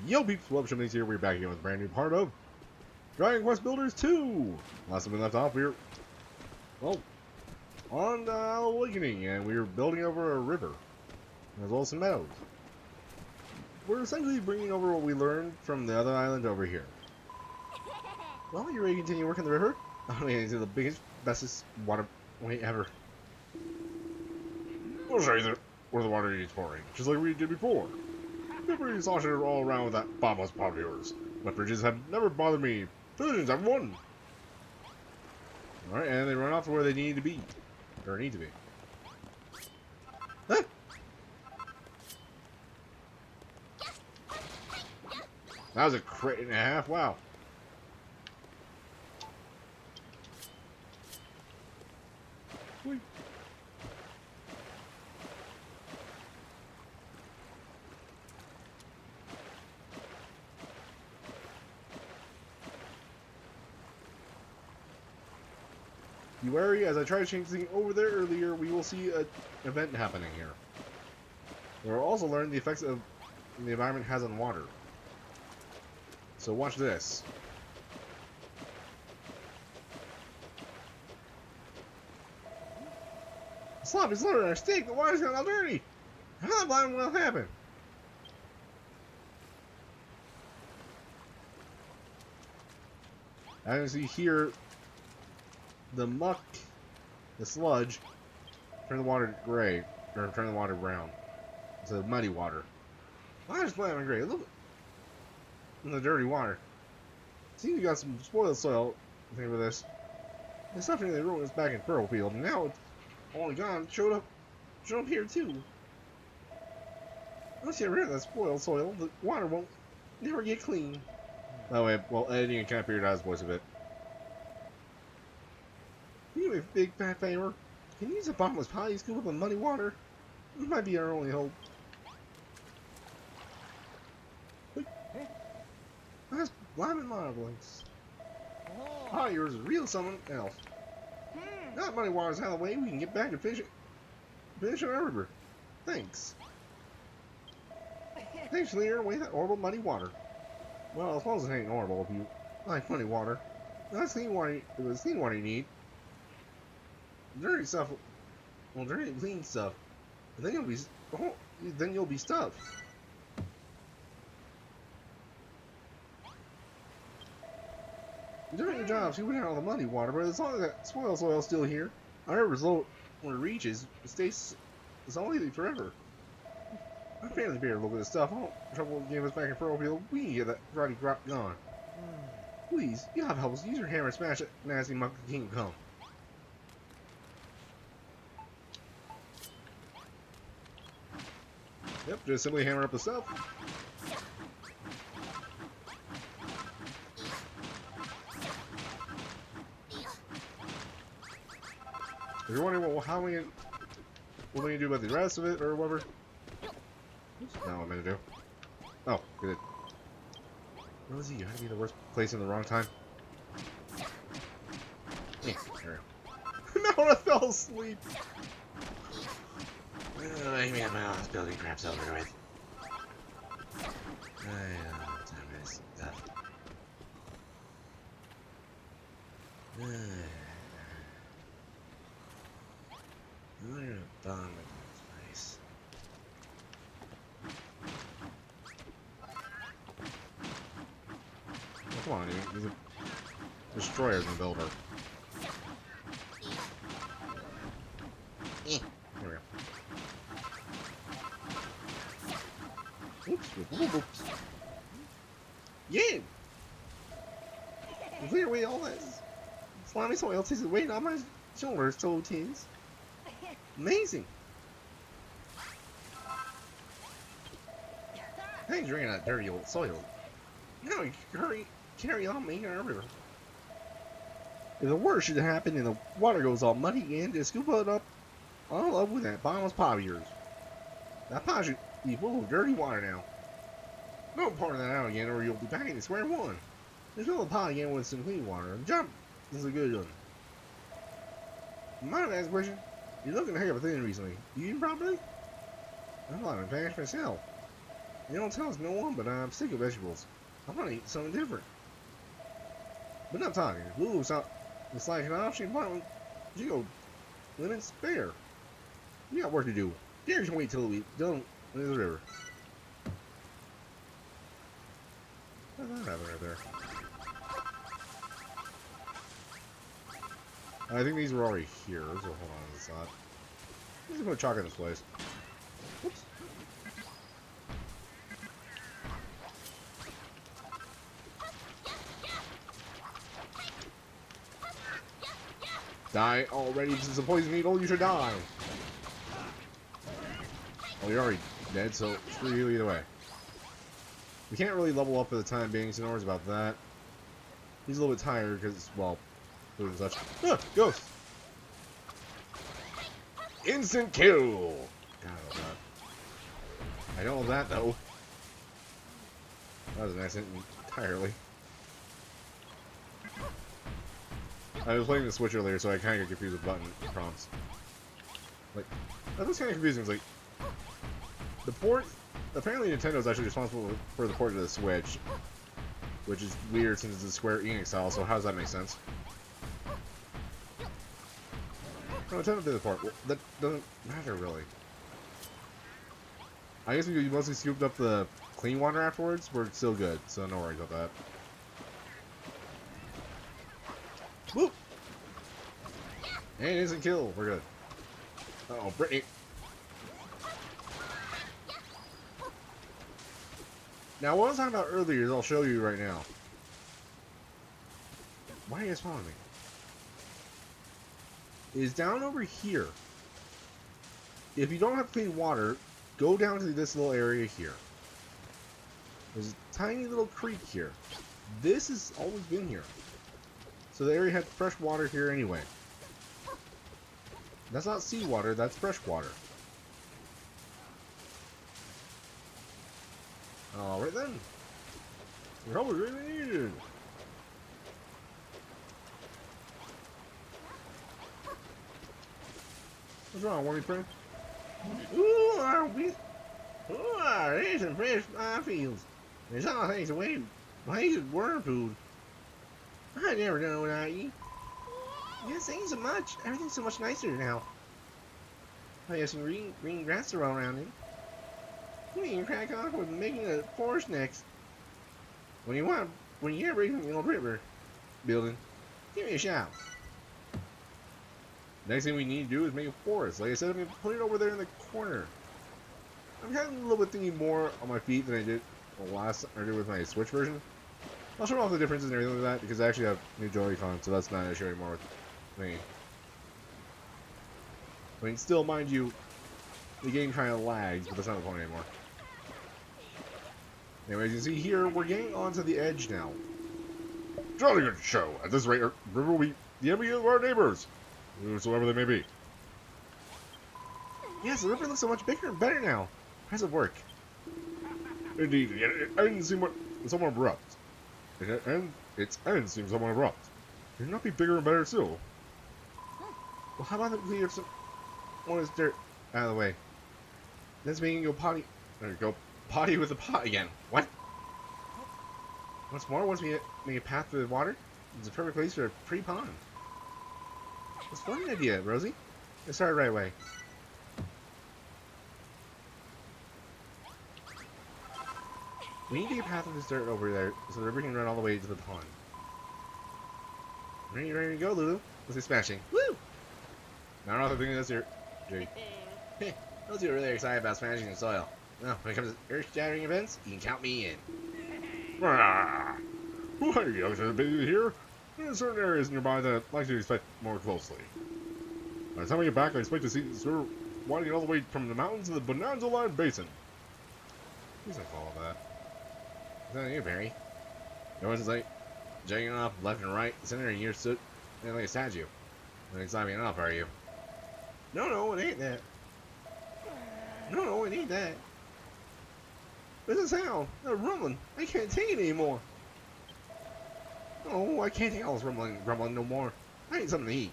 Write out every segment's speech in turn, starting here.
Yo peeps, Web Shummies here, we're back again with a brand new part of Dragon Quest Builders 2! Last time we left off, we were, well, on Awakening, and we were building over a river, as well as some meadows. We're essentially bringing over what we learned from the other island over here. Well, you ready to continue working the river? Oh yeah, it's the biggest, bestest waterway ever. We'll show you where the water needs pouring, just like we did before. Every sausage all around with that bombless pop of yours. Wet bridges have never bothered me. Villains have won. Alright, and they run off to where they need to be. Or need to be. Huh? That was a crate and a half. Wow. Whee. Be wary, as I tried to change things over there earlier, we will see an event happening here. We will also learn the effects of the environment has on water. So watch this. Sloppy slaughter our steak, the water's got all dirty! How the bottom will happen? As you see here, the muck, the sludge, turn the water gray, or turn the water brown. It's a muddy water. Why is black and gray? Look in the dirty water. Seems you got some spoiled soil thing with this. It's something they ruined us back in Pearlfield, and now it's all gone. Showed up here too. Once you get rid of that spoiled soil, the water won't never get clean. By the way, well, editing and kind of figured out his voice a bit. You a big fat favor? Can you use a bottomless potty to scoop up the muddy water? This might be our only hope. That's blind and marvelous. Ah, yours is real someone else. That muddy water's out of the way, we can get back to finish our river. Thanks. Thanks for clearing away that horrible muddy water. Well, I suppose it ain't horrible if you like muddy water. That's clean water. It was clean water you need. Dirty stuff. Well, dirty and clean stuff. And then you'll be stuffed. You're doing your job, so you went out all the muddy water, but as long as that spoiled soil's still here, our river's low when it reaches, it stays solid forever. I'm fairly bear to look at this stuff. I don't trouble getting us back in Pearlfield. We can get that rotty grot gone. Please, you have to help us. Use your hammer and smash that nasty monkey king come. Yep, just simply hammer up the stuff. If you're wondering what are we gonna do about the rest of it or whatever, not what I'm gonna do. Oh, good. Where was he? You had to be in the worst place in the wrong time. Yeah, there we go. No, I fell asleep. I mean, my office building crap's over with. I don't have time for this stuff. I'm gonna bomb this place. Oh, come on, dude. There's a destroyer in the builder. There we go. Oops, oops. Yeah! Clear away all that slimy soil takes weight on my shoulders, so teens. Amazing! Thanks for drinking that dirty old soil. Now you can carry on making our river. If the worst should happen and the water goes all muddy again, just scoop it up all up with that bottomless pot of yours. That pot should be full of dirty water now. Don't pour that out again or you'll be back in square one. Just fill the pot again with some clean water and jump. This is a good one. Mind ask a question? You're looking a heck of a thing recently. You eating properly? I'm not a fast myself. You don't tell us no one, but I'm sick of vegetables. I want to eat something different. But not talking. Lulu's out. It's like an option apartment. You go lemon spare. We got work to do. Gary can wait till we done in the river. What's that happening right there? I think these were already here, so hold on a second. I'm just gonna chalk in this place. Whoops. Die already. This is a poison needle. You should die. Well, you're already dead, so screw you either way. We can't really level up for the time being, so no worries about that. He's a little bit tired because, well, food and such. Ah, ghost! Instant kill! God, I love that. I don't love that, though. That was an accident entirely. I was playing the Switch earlier, so I kind of got confused with button prompts. Like, that was kind of confusing. It's like, the port, apparently Nintendo's actually responsible for the port to the Switch, which is weird since it's a Square Enix style, so how does that make sense? No, Nintendo did the port. Well, that doesn't matter, really. I guess you mostly scooped up the clean water afterwards, we're still good, so no worries about that. Whoop! And instant kill, we're good. Uh-oh, Brittany. Now, what I was talking about earlier is I'll show you right now. Why are you guys following me? Is down over here. If you don't have clean water, go down to this little area here. There's a tiny little creek here. This has always been here. So the area had fresh water here anyway. That's not seawater, that's fresh water. Alright then. Your help is really needed. What's wrong, Warmy friend? Ooh, there's some fresh fly fields. There's all things away. Wasted worm food. I never know what I eat. Yes, thanks so much. Everything's so much nicer now. I have some green grass to roll around in. We can crack off with making a forest next. When you hear breaking the old river building, give me a shout. Next thing we need to do is make a forest. Like I said, I'm gonna put it over there in the corner. I'm kind of a little bit thinking more on my feet than I did with my Switch version. I'll show off the differences and everything like that because I actually have new Joy-Con, so that's not an issue anymore with me. I mean, still, mind you, the game kind of lags, but that's not the point anymore. Anyway, as you can see here, we're getting onto the edge now. Jolly good show. At this rate, river will be the enemy of our neighbors, whosoever they may be. Yes, the river looks so much bigger and better now. How does it work? Indeed, it ends somewhat abrupt. Its end seems somewhat abrupt. It could not be bigger and better still. Well, how about if we have some more dirt out of the way? Let's make it go potty. There we go. Potty with the pot again. What? Once more, once we make a path through the water, it's a perfect place for a pre-pond. It's a fun idea, Rosie. Let's start right away. We need to get a path of this dirt over there so the river can run all the way to the pond. Ready to go, Lulu? Let's get smashing. Woo! I don't know if I'm thinking this here. Hey, those who are really excited about smashing the soil. Well, when it comes to earth-shattering events, you can count me in. Why are you guys busy here? There are certain areas nearby that I'd like to inspect more closely. By the time we get back, I expect to see the river widening all the way from the mountains to the Bonanza Line Basin. Please don't follow that. Is that you, Barry? No one's like jugging off left and right, center, and you're stood like a statue. Not exciting enough, are you? No, it ain't that. No, it ain't that. There's a sound. A rumbling. I can't take it anymore. Oh, I can't take all this rumbling no more. I need something to eat.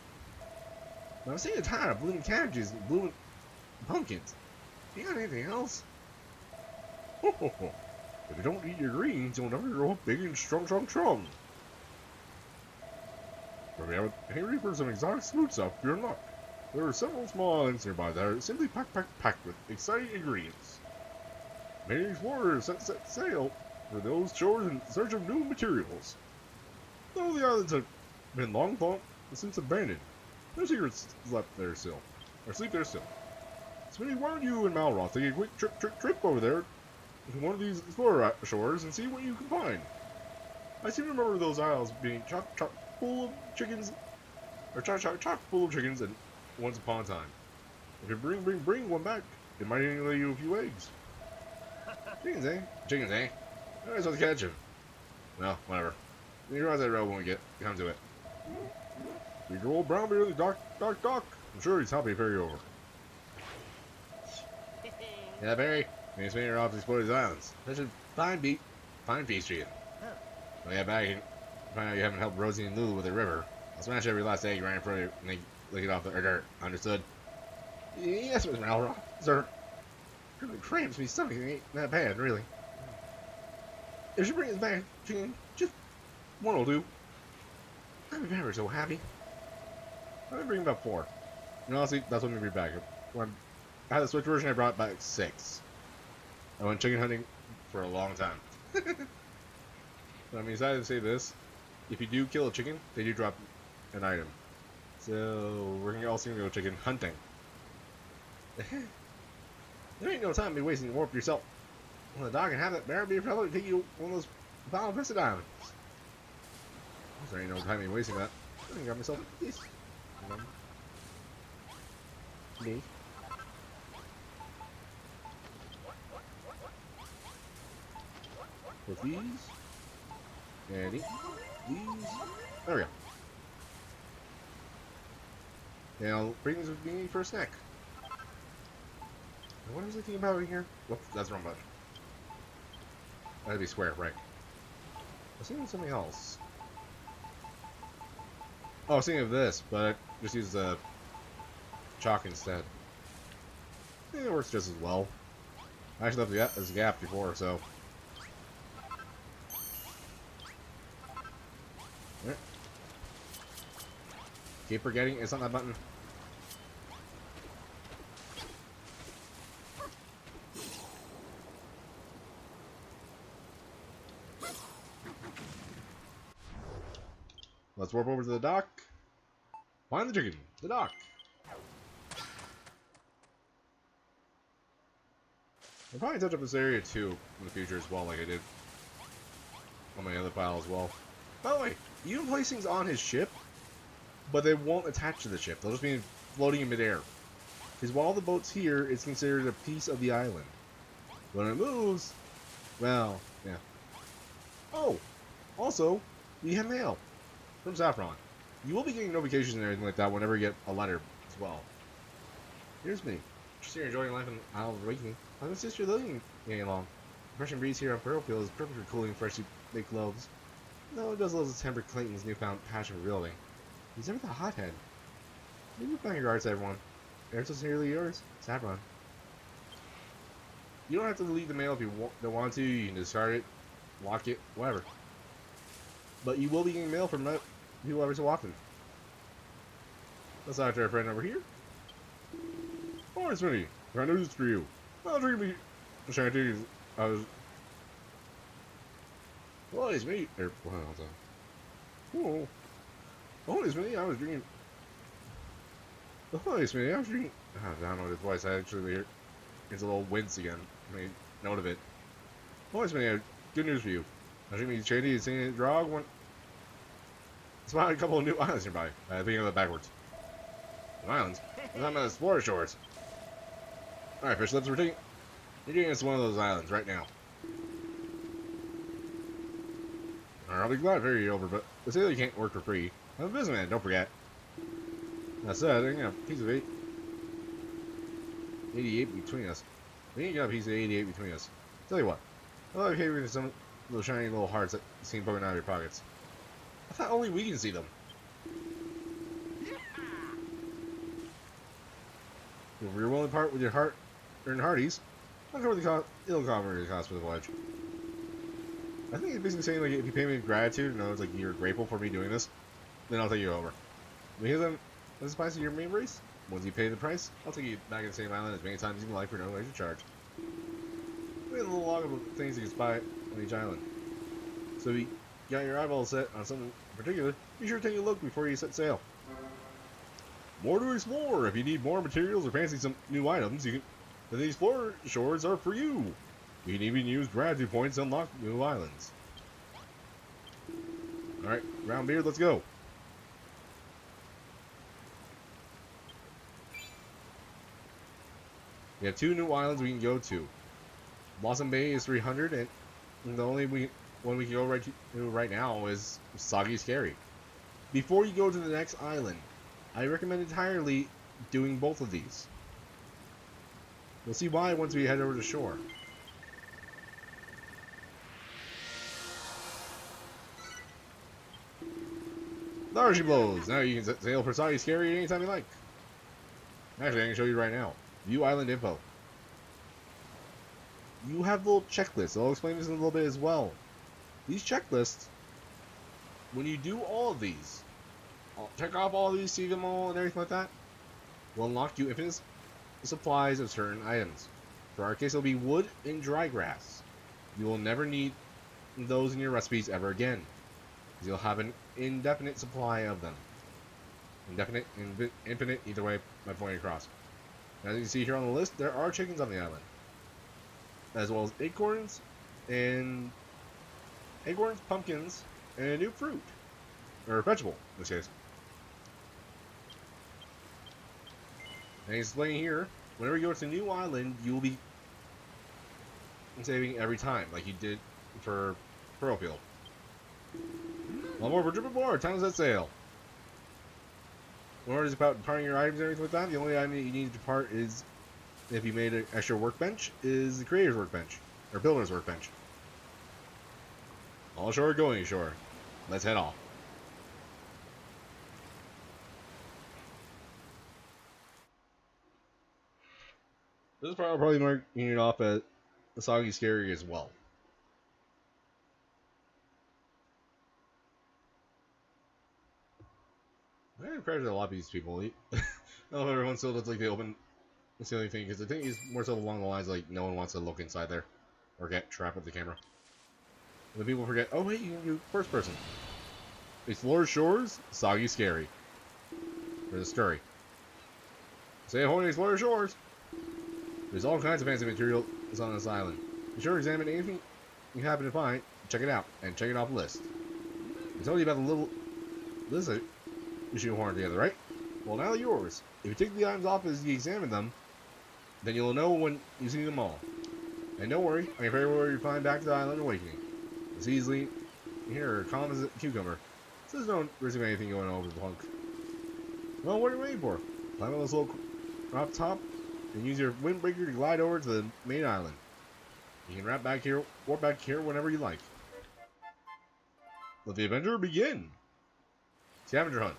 I'm sick and tired of blooming cabbages and blooming pumpkins. You got anything else? If you don't eat your greens, you'll never grow up big and strong. But we have a Henry for some exotic smooth stuff for your luck. There are several small islands nearby that are simply packed with exciting ingredients. Many explorers set sail for those shores in search of new materials. Though the islands have been long thought since abandoned, no secrets sleep there still. So why don't you and Malroth take a quick trip over there to one of these explorer shores and see what you can find? I seem to remember those isles being chock full of chickens, or chock full of chickens, and once upon a time. If you bring one back, it might even lay you a few eggs. Chickens, eh? I was supposed to catch him. Well, whatever. You cross that road when we come to it. Your old brown beard, Doc. I'm sure he's happy to ferry over. Yeah, Barry. Makes me off to explore these islands. Such a fine feast for you. When I get back and find out you haven't helped Rosie and Lulu with the river, I'll smash every last egg right in front of you and they lick it off the dirt. Understood? Yes, Mr. Malroth, sir. It really cramps me stomach. It ain't that bad, really. If you bring us back, chicken, just one will do. I'm ever so happy. I'm gonna bring about 4. And honestly, that's what made me back. When I had the Switch version, I brought back 6. I went chicken hunting for a long time. But I'm excited to say this. If you do kill a chicken, they do drop an item. So we're also gonna go chicken hunting. There ain't no time to be wasting warp yourself. When the dog can have that bear, be a fellow to take you one of those final infested islands. There ain't no time to be wasting that. I got myself this. Me. With these. And these. There we go. Now, bring this with me for a snack. What was I thinking about over here? Whoops, that's the wrong button. That'd be square, right. I was thinking of something else. Oh, I was thinking of this, but I just use the chalk instead. It works just as well. I actually left this gap before, so. Right. Keep forgetting it's on that button. Let's warp over to the dock. Find the chicken. The dock. I'll probably touch up this area too in the future as well, like I did on my other file as well. By the way, you can place things on his ship, but they won't attach to the ship. They'll just be floating in midair. Because while the boat's here, it's considered a piece of the island. When it moves, well, yeah. Oh, also, we have mail from Saffron. You will be getting notifications and everything like that whenever you get a letter as well. Here's me. Just here enjoying life in the Isle of Awakening. I'm a sister Lillian getting along. The fresh breeze here on Pearlfield is perfect for cooling freshly baked loaves. No, it does a little to temper Clayton's newfound passion for building. He's never the hothead. Maybe you find regards to everyone. Ever so sincerely yours, Saffron. You don't have to delete the mail if you don't want to. You can discard it, lock it, whatever. But you will be getting mail from people every so often. Let's talk to our friend over here. Oh, it's Vinny. I got news for you. I'll drink me. Shanty. I was. Well, it's me. Hold on. Oh, it's me. I was drinking. Oh, it's me. I was drinking. I don't know the voice. I actually hear. It's a little wince again. I made note of it. Oh, it's me. Good news for you. I was drinking Shanty and singing Drog one. Spotted a couple of new islands nearby. I think of that backwards. Islands? I'm on the Explorer Shores. Alright, fish lips, you're getting us one of those islands right now. I'll be glad to ferry you over, but the sailor can't work for free. I'm a businessman, don't forget. That said, I got a piece of 88 between us. We ain't got a piece of 88 between us. Tell you what, I love having some little shiny little hearts that seem poking out of your pockets. I thought only we can see them. If you're willing to part with your heart, earn hearties, I'll cover the cost. It'll cover the cost for the voyage. I think it's basically saying like if you pay me with gratitude, and it's like you're grateful for me doing this, then I'll take you over. Because then this applies to your main race. Once you pay the price, I'll take you back to the same island as many times as you like for no extra charge. We have a little log of things you can spy on each island. So if you got your eyeballs set on something in particular, be sure to take a look before you set sail. More to explore. If you need more materials or fancy some new items, then these Explore Shores are for you. You can even use gratitude points to unlock new islands. Alright, Roundbeard, let's go. We have 2 new islands we can go to. Blossom Bay is 300, and the only one we can go right now is Soggy Scary. Before you go to the next island, I recommend entirely doing both of these. We'll see why once we head over to shore. There she blows! Now you can sail for Soggy Scary anytime you like. Actually, I can show you right now. View island info. You have little checklists. I'll explain this in a little bit as well. These checklists, when you do all of these, check off all of these, see them all, and everything like that, will unlock you infinite supplies of certain items. For our case, it'll be wood and dry grass. You will never need those in your recipes ever again. You'll have an indefinite supply of them. Indefinite, infinite, either way, by pointing across. As you can see here on the list, there are chickens on the island, as well as acorns, pumpkins, and a new fruit, or vegetable in this case. And he's explaining here, whenever you go to a new island, you will be saving every time, like you did for Pearlfield. One more for Dripping Board, time to set sail. When it's about departing your items and everything like that, the only item that you need to depart is, if you made an extra workbench, is the creator's workbench, or builder's workbench. All shore, going shore. Let's head off. This is probably marking it off at the Soggy Scary as well. I'm impressed with a lot of these people. I don't know if everyone still looks like they open the only thing, because I think he's more so along the lines like no one wants to look inside there or get trapped with the camera. And the people forget, oh wait, you can do first person. Explore Shores, Soggy Scary. Or the Scurry. Say ahoy and Explore Shores! There's all kinds of fancy materials on this island. Be sure to examine anything you happen to find, check it out, and check it off the list. I told you about the little lizard you shoehorn together, right? Well, now they're yours. If you take the items off as you examine them, then you'll know when you see them all. And don't worry, I can figure out where you find back to the island awakening. It's easily here, calm as a cucumber. So there's no risk of anything going over the punk. Well, what are you waiting for? Climb on this little up top and use your windbreaker to glide over to the main island. You can warp back here whenever you like. Let the adventure begin! Scavenger hunt.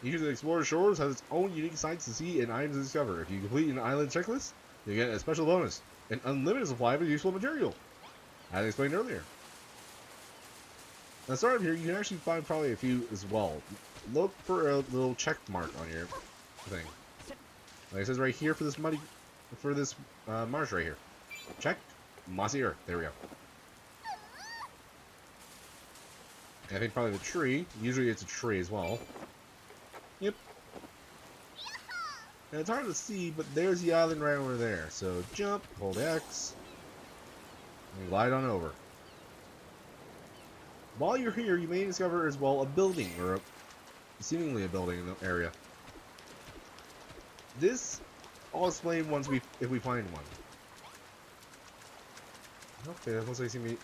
Each of the Explorer Shores has its own unique sights to see and items to discover. If you complete an island checklist, you get a special bonus, an unlimited supply of useful material, as I explained earlier. Now, starting here, you can actually find probably a few as well. Look for a little check mark on your thing. Like it says right here for this marsh right here. Check. Mossy earth. There we go. And I think probably the tree. Usually it's a tree as well. Yep. And it's hard to see, but there's the island right over there. So jump, hold X, and glide on over. While you're here, you may discover as well a building, or seemingly a building in the area. This I'll explain if we find one. Okay, that looks like see me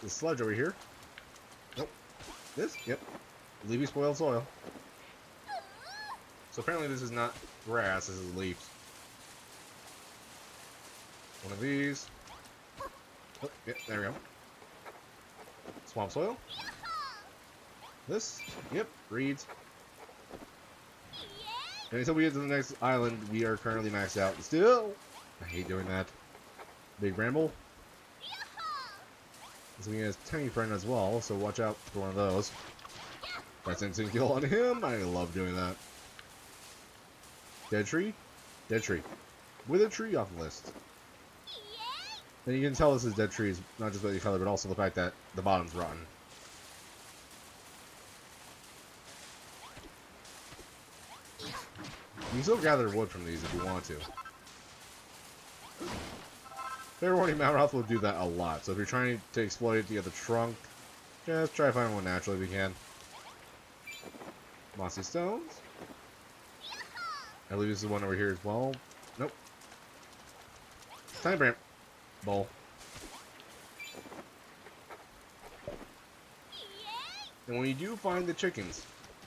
the sludge over here. Nope. This? Yep. Leafy spoiled soil. So apparently this is not grass, this is leaves. One of these. Oh, yep, there we go. Swamp soil. This? Yep, reeds. And until we get to the next island, we are currently maxed out. Still, I hate doing that. Big Ramble. So he has Tiny Friend as well, so watch out for one of those. That's instant kill on him. I love doing that. Dead Tree? Dead Tree. With a tree off the list. And you can tell this is Dead Trees, not just by the color, but also the fact that the bottom's rotten. You can still gather wood from these if you want to. Fair warning, Malroth will do that a lot, so if you're trying to exploit it to get the trunk, just try to find one naturally if you can. Mossy Stones. I believe this is one over here as well. Nope. Tiny Bramble. Bowl. And when you do find the chickens,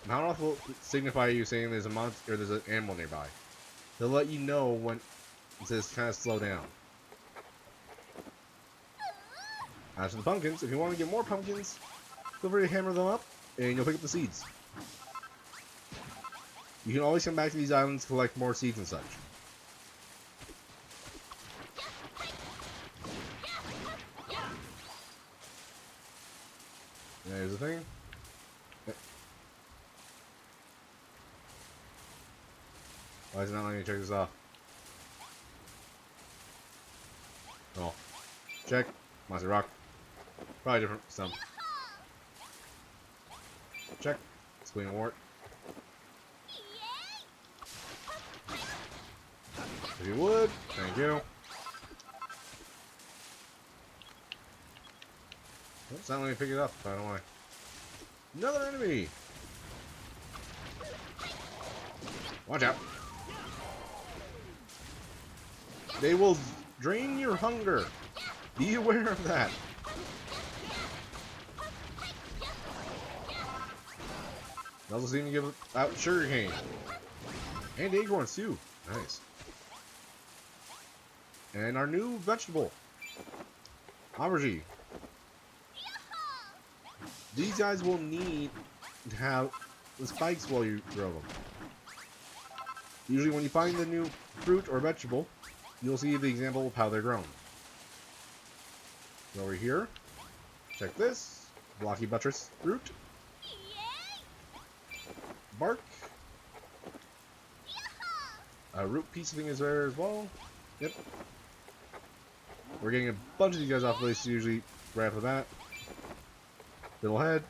Malroth will signify you saying there's a monster or there's an animal nearby. He'll let you know when it says kind of slow down. As for the pumpkins, if you want to get more pumpkins, feel free to hammer them up and you'll pick up the seeds. You can always come back to these islands to collect more seeds and such. There's the thing. Why is it not letting me check this off? Oh. Check. Mossy Rock. Probably different stump. Check. Spleen Wart. If you would, thank you. It's not letting me pick it up, I don't know why. Another enemy! Watch out. They will drain your hunger. Be aware of that. They also seem to give out sugarcane. And acorns too. Nice. And our new vegetable. Aubergine. These guys will need to have the spikes while you grow them. Usually when you find the new fruit or vegetable, you'll see the example of how they're grown. Go over here. Check this. Blocky buttress fruit. Bark. A root piece thing is there as well. Yep. We're getting a bunch of these guys off the list usually right off the bat. Little head.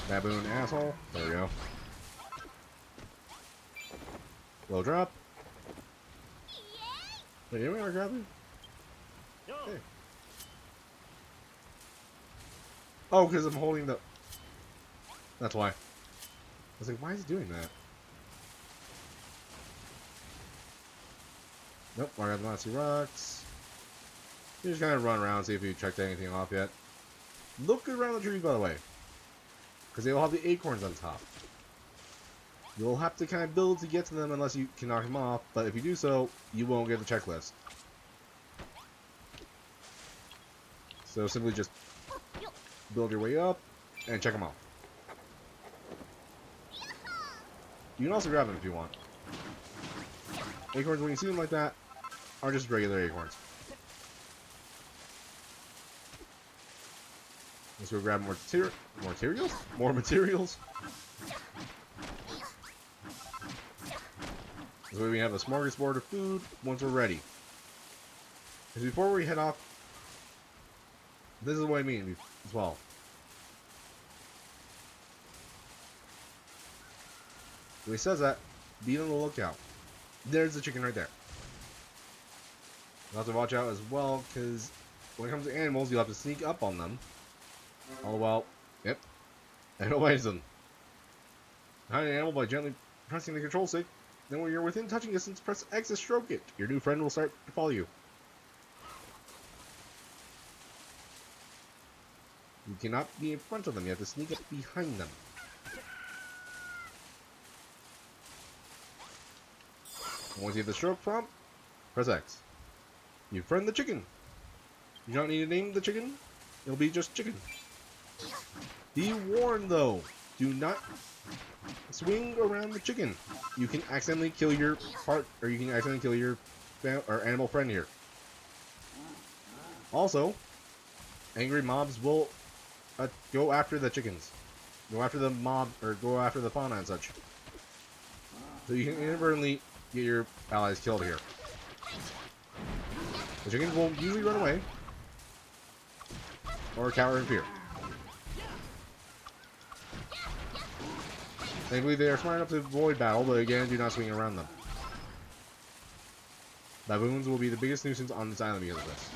Baboon asshole. There we go. Low drop. Wait, anyone ever grab me? Hey. Oh, because I'm holding the... That's why. I was like, why is he doing that? Nope, I got the Mossy Rocks. You just kind of run around, see if you checked anything off yet. Look around the trees, by the way. Because they will have the acorns on top. You'll have to kind of build to get to them unless you can knock them off, but if you do so, you won't get the checklist. So simply just build your way up and check them off. You can also grab them if you want. Acorns, when you see them like that, are just regular acorns. Let's go grab more materials? More materials? This way we have a smorgasbord of food once we're ready. Because before we head off, this is what I mean as well. When he says that, be on the lookout. There's the chicken right there. You'll have to watch out as well, because when it comes to animals, you'll have to sneak up on them. All the while, yep, analyze them. Hide an animal by gently pressing the control stick. Then when you're within touching distance, press X to stroke it. Your new friend will start to follow you. You cannot be in front of them, you have to sneak up behind them. Once you have the stroke prompt, press X. You friend the chicken. You don't need to name the chicken, it'll be just chicken. Be warned though, do not swing around the chicken. You can accidentally kill your part, or you can accidentally kill your animal friend here. Also, angry mobs will go after the chickens. Go after the mob, or go after the fauna and such. So you can inadvertently get your allies killed here. The chickens will usually run away, or cower in fear. Thankfully, they are smart enough to avoid battle, but again, do not swing around them. Baboons will be the biggest nuisance on this island because of this.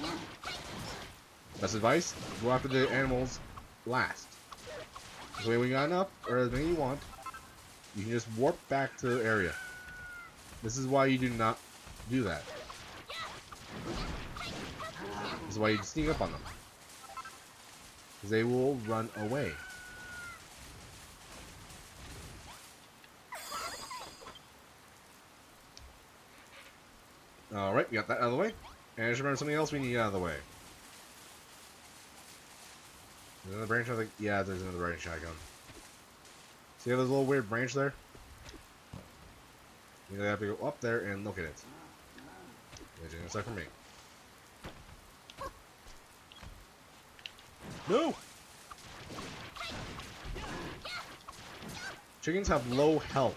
Best advice, go after the animals last. This way when you got enough, or as many you want, you can just warp back to the area. This is why you do not do that. This is why you sneak up on them. Because they will run away. Alright, we got that out of the way. And just remember something else we need out of the way. There's another branch, I think. Yeah, there's another branch shotgun. See how there's a little weird branch there? You have to go up there and look at it. It's a sec for me. No! Chickens have low health,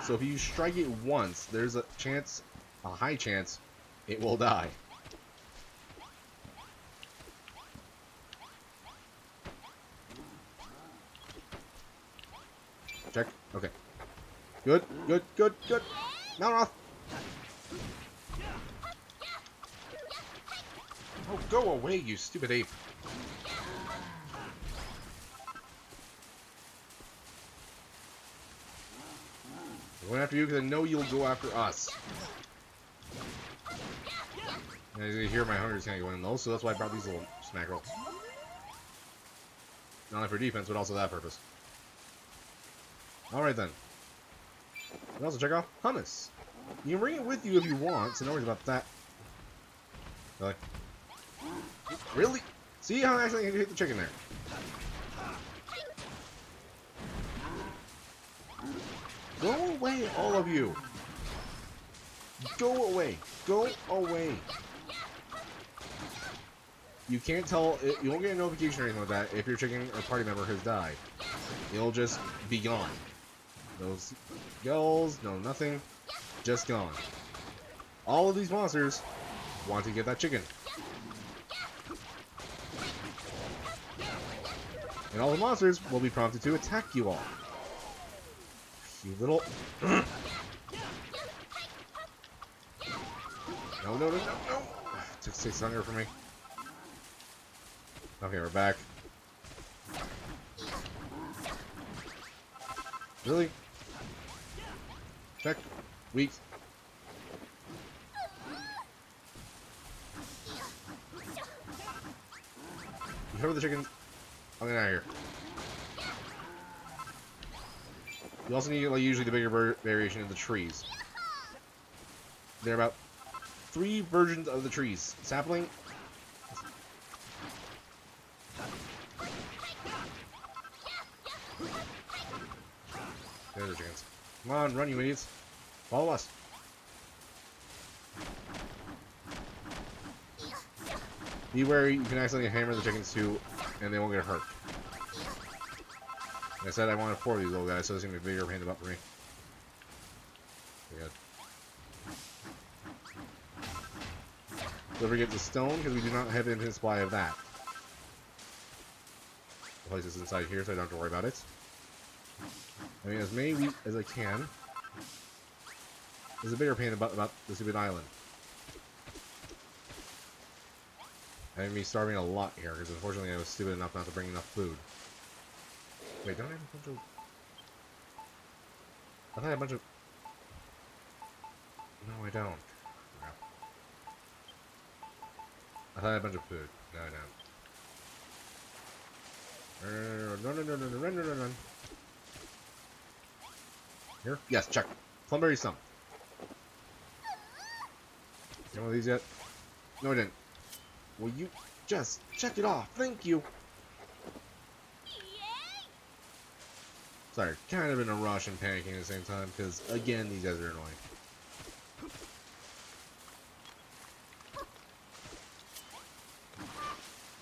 so if you strike it once, there's a chance, a high chance, it will die. Check. Okay. Good, good, good, good. Malroth! Oh, go away, you stupid ape. I'm going after you because I know you'll go after us. And as you hear, my hunger's kind of going low, so that's why I brought these little smack rolls. Not only for defense, but also that purpose. Alright then. You can also check off hummus. You can bring it with you if you want, so no worries about that. Really? Really? See how I actually hit the chicken there? Go away, all of you. Go away. Go away. You can't tell, you won't get a notification or anything like that if your chicken or party member has died. It'll just be gone. No skulls, no nothing. Just gone. All of these monsters want to get that chicken. And all the monsters will be prompted to attack you all. You little... No, no, no, no, no! Took 6 hunger from me. Okay, we're back. Really? Check. Weak. You cover the chickens. I'm getting out of here. You also need, like, usually the bigger variation of the trees. There are about 3 versions of the trees. Sapling. There's the chickens. Come on, run, you idiots. Follow us. Be wary, you can accidentally hammer the chickens too, and they won't get hurt. Like I said, I wanted 4 of these little guys, so it's going to be a bigger hand up for me. Good. Don't forget the stone, because we do not have an infinite supply of that. I'll place this inside here so I don't have to worry about it. I mean, as many wheat as I can. There's a bigger pain about the stupid island. Having me starving a lot here, because unfortunately I was stupid enough not to bring enough food. Wait, don't I have a bunch of... I thought I had a bunch of... No, I don't. No. I thought I had a bunch of food. No, I don't. No, no, no, no, no, run, run, run, run. Here? Yes, check. Plumberry stump. You want one of these yet? No, I didn't. Will you just check it off? Thank you. Sorry, kind of in a rush and panicking at the same time, because, again, these guys are annoying.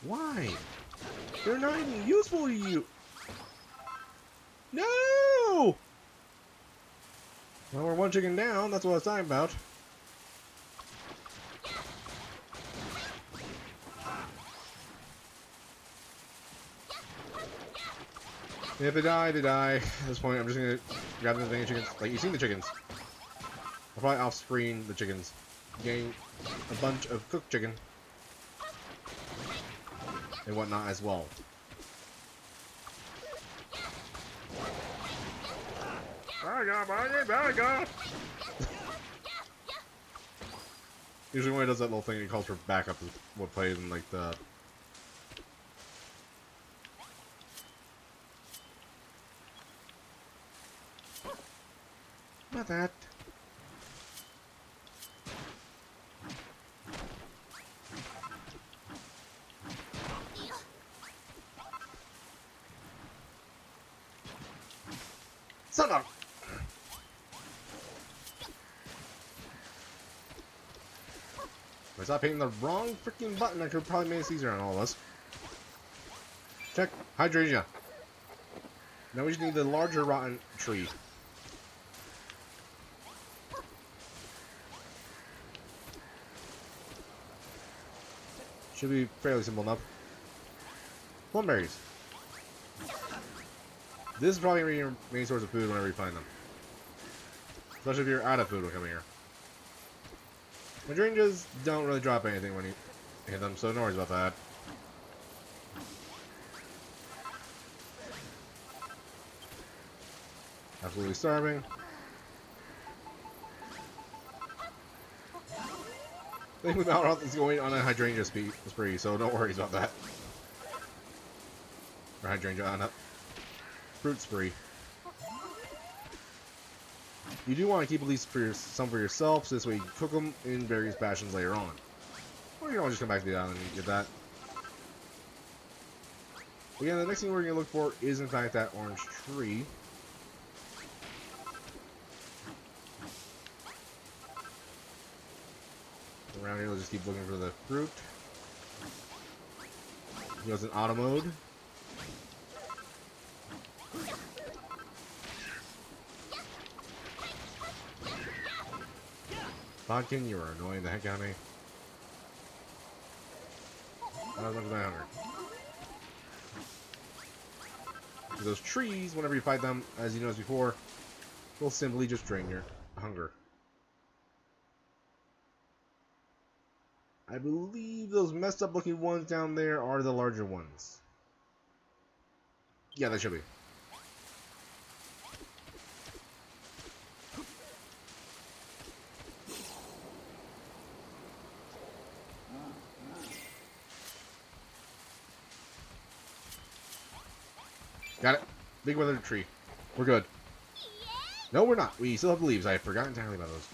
Why? They're not even useful to you! No! Well, we're one chicken down, that's what I was talking about. If they die, they die. At this point, I'm just gonna grab the thing of chickens. Like, you've seen the chickens. I'll probably off-screen the chickens. Getting a bunch of cooked chicken. And whatnot as well. Usually when it does that little thing, it calls for backup is what plays in, like, the... Not that. Son of... If I stop hitting the wrong freaking button, I could probably make it easier on all of us. Check. Hydrangea. Now we just need the larger rotten tree. Should be fairly simple enough. Plumberries. This is probably going to be your main source of food whenever you find them. Especially if you're out of food when coming here. Hydrangeas don't really drop anything when you hit them, so no worries about that. Absolutely starving. I think Malroth is going on a hydrangea spree, so no worries about that. Or hydrangea on a fruit spree. You do want to keep at least some for yourself, so this way you can cook them in various fashions later on. Or you can always just come back to the island and get that. Again, the next thing we're going to look for is in fact that orange tree. Around here, we'll just keep looking for the fruit. He goes in auto mode. Bodkin, you are annoying the heck out of me. Not as much as my hunger. Those trees, whenever you fight them, as you noticed before, will simply just drain your hunger. I believe those messed up looking ones down there are the larger ones. Yeah, they should be. Got it. Big weathered tree. We're good. No, we're not. We still have the leaves. I forgot entirely about those.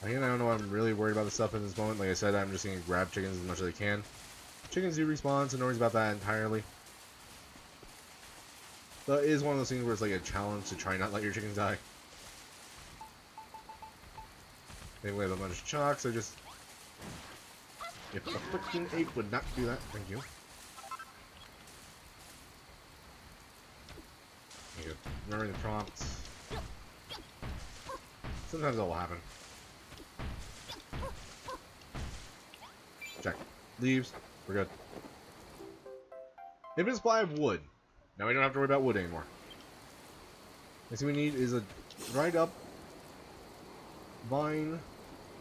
Again, I don't know why I'm really worried about the stuff in this moment. Like I said, I'm just going to grab chickens as much as I can. Chickens do respawn, so no worries about that entirely. But it is one of those things where it's like a challenge to try not let your chickens die. They have a bunch of chalk, so just... If a freaking ape would not do that, thank you. Good. Remember the prompts. Sometimes that will happen. Check. Leaves. We're good. Infinite supply of wood. Now we don't have to worry about wood anymore. Next thing we need is a dried up vine,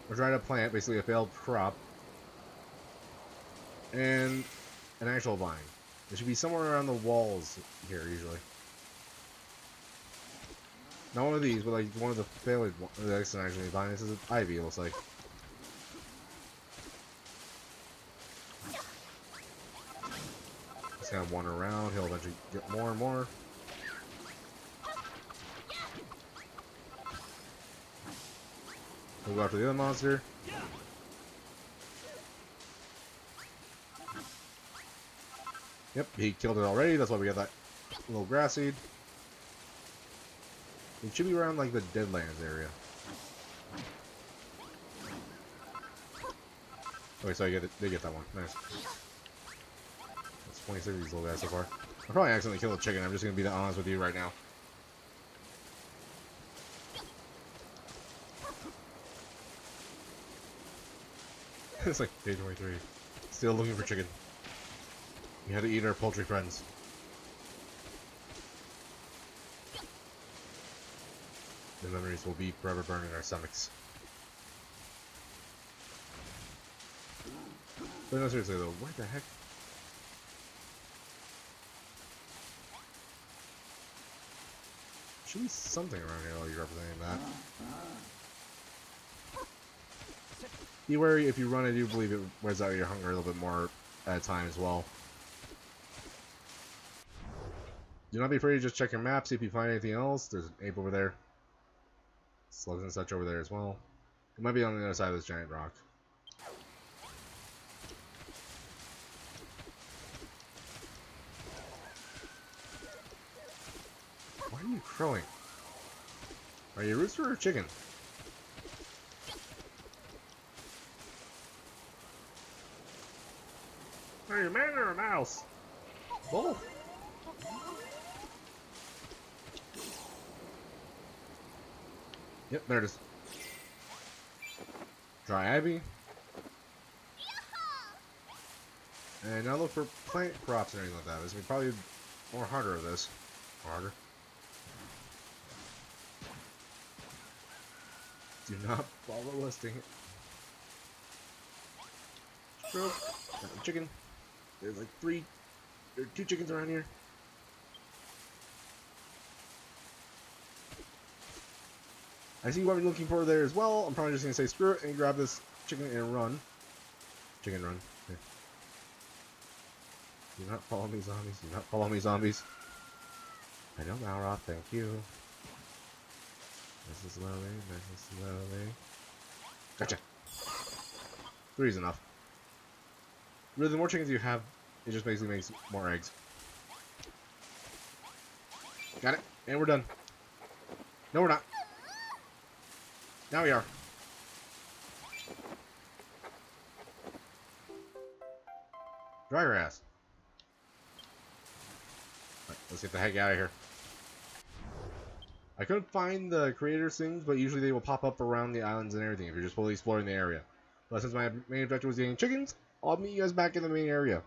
or dried up plant, basically a failed crop, and an actual vine. It should be somewhere around the walls here, usually. Not one of these, but like one of the failed ones. This isn't actually a vine, this is an ivy, it looks like. Just kind of wander around, he'll eventually get more and more. We'll go after the other monster. Yep, he killed it already. That's why we got that little grass seed. It should be around like the Deadlands area. Okay, so they get that one. Nice. That's 26 of these little guys so far. I probably accidentally killed a chicken. I'm just gonna be that honest with you right now. It's like day 23. Still looking for chicken. We had to eat our poultry friends. The memories will be forever burned in our stomachs. But no, seriously though, what the heck? Should be something around here while you're representing that. Be wary if you run, I do believe it wears out your hunger a little bit more at a time as well. Do not be afraid to just check your map, see if you find anything else. There's an ape over there. Slugs and such over there as well. It might be on the other side of this giant rock. Why are you crowing? Are you a rooster or a chicken? Are you a man or a mouse? Both. Yep, there it is. Dry ivy. And now look for plant crops and anything like that. This would be probably more harder of this. Or harder. Do not follow listing. Stroke. Got the chicken. There's like there are 2 chickens around here. I see what you're looking for there as well. I'm probably just gonna say screw it and grab this chicken and run. Chicken run. Okay. Do not follow me, zombies. Do not follow me, zombies. I know, Malroth. Thank you. This is slowly. This is slowly. Gotcha. 3 is enough. Really, the more chickens you have, it just basically makes more eggs. Got it. And we're done. No, we're not. Now we are. Dry grass. Right, let's get the heck out of here. I couldn't find the creators things, but usually they will pop up around the islands and everything if you're just fully exploring the area. But since my main objective was getting chickens, I'll meet you guys back in the main area.